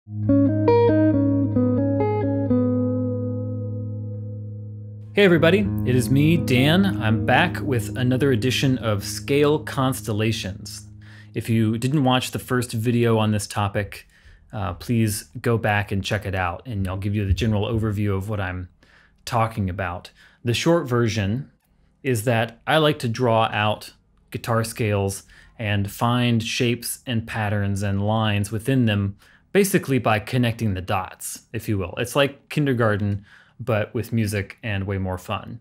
Hey everybody, it is me, Dan. I'm back with another edition of Scale Constellations. If you didn't watch the first video on this topic, please go back and check it out, and I'll give you the general overview of what I'm talking about. The short version is that I like to draw out guitar scales and find shapes and patterns and lines within them, basically by connecting the dots, if you will. It's like kindergarten, but with music and way more fun.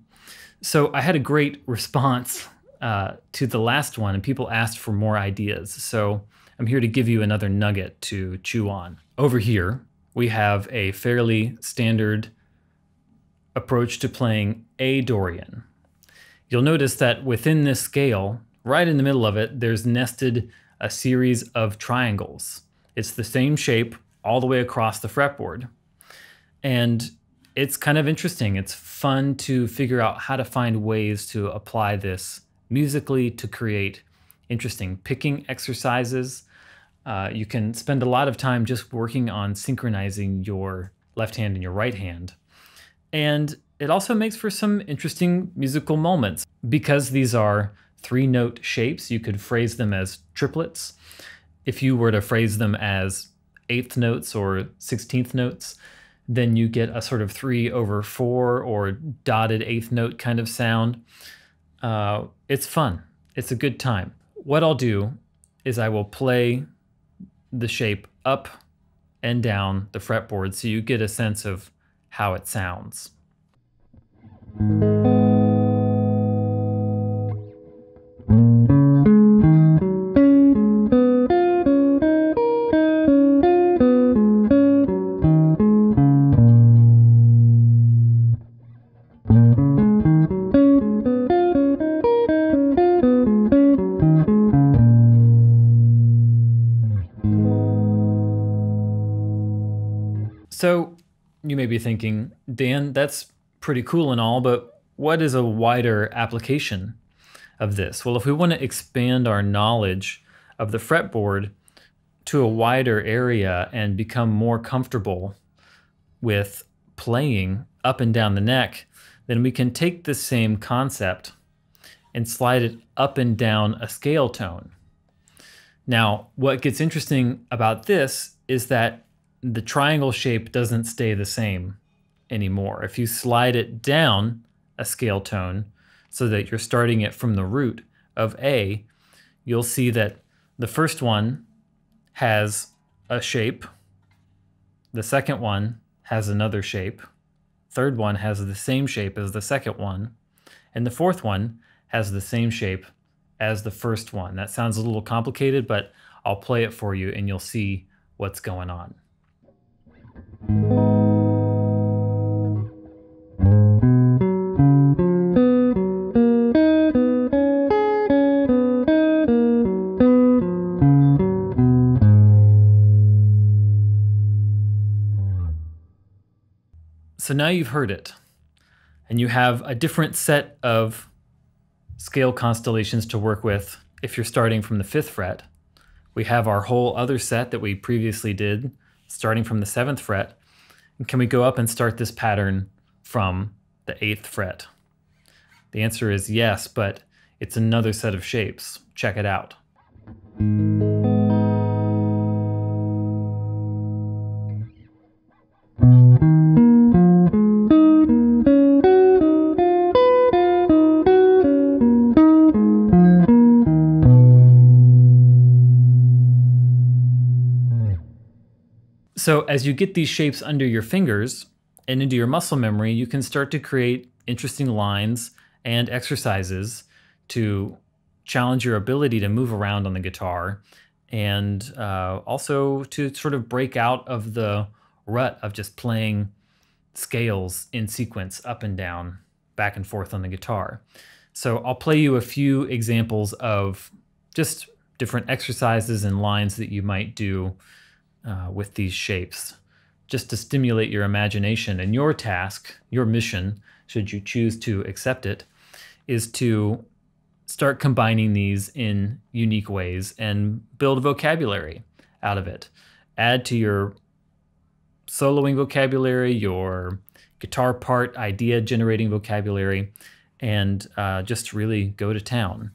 So I had a great response to the last one, and people asked for more ideas. So I'm here to give you another nugget to chew on. Over here, we have a fairly standard approach to playing A Dorian. You'll notice that within this scale, right in the middle of it, there's nested a series of triangles. It's the same shape all the way across the fretboard. And it's kind of interesting. It's fun to figure out how to find ways to apply this musically to create interesting picking exercises. You can spend a lot of time just working on synchronizing your left hand and your right hand. And it also makes for some interesting musical moments. Because these are 3-note shapes, you could phrase them as triplets. If you were to phrase them as 8th notes or 16th notes, then you get a sort of 3/4 or dotted 8th note kind of sound. It's fun. It's a good time. What I'll do is I will play the shape up and down the fretboard so you get a sense of how it sounds. So you may be thinking, Dan, that's pretty cool and all, but what is a wider application of this? Well, if we want to expand our knowledge of the fretboard to a wider area and become more comfortable with playing up and down the neck, then we can take the same concept and slide it up and down a scale tone. Now, what gets interesting about this is that the triangle shape doesn't stay the same anymore. If you slide it down a scale tone so that you're starting it from the root of A, you'll see that the first one has a shape, the second one has another shape, third one has the same shape as the second one, and the fourth one has the same shape as the first one. That sounds a little complicated, but I'll play it for you and you'll see what's going on. So now you've heard it, and you have a different set of scale constellations to work with if you're starting from the 5th fret. We have our whole other set that we previously did, starting from the 7th fret. And can we go up and start this pattern from the 8th fret? The answer is yes, but it's another set of shapes. Check it out. So as you get these shapes under your fingers and into your muscle memory, you can start to create interesting lines and exercises to challenge your ability to move around on the guitar, and also to sort of break out of the rut of just playing scales in sequence up and down, back and forth on the guitar. So I'll play you a few examples of just different exercises and lines that you might do with these shapes, just to stimulate your imagination. And your task, your mission, should you choose to accept it, is to start combining these in unique ways and build a vocabulary out of it. Add to your soloing vocabulary, your guitar part idea generating vocabulary, and just really go to town.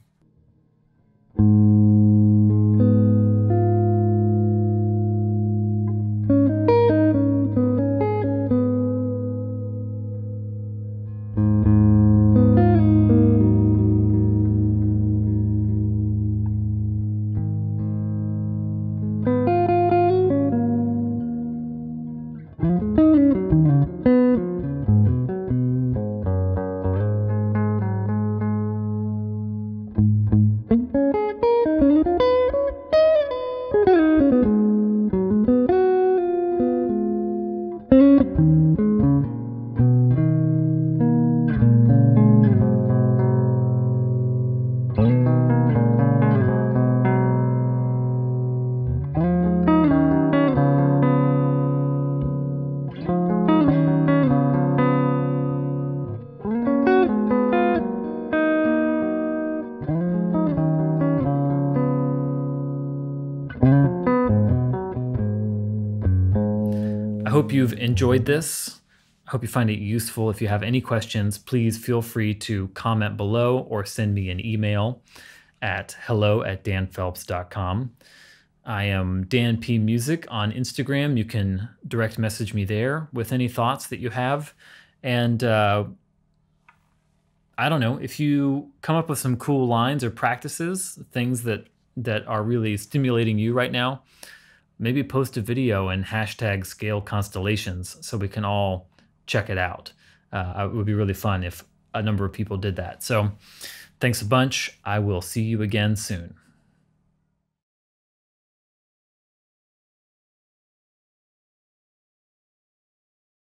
I hope you've enjoyed this. I hope you find it useful. If you have any questions, please feel free to comment below or send me an email at hello@danphelps.com. I am Dan P Music on Instagram. You can direct message me there with any thoughts that you have. And I don't know, if you come up with some cool lines or practices, things that are really stimulating you right now, maybe post a video and hashtag Scale Constellations so we can all check it out. It would be really fun if a number of people did that. So thanks a bunch. I will see you again soon.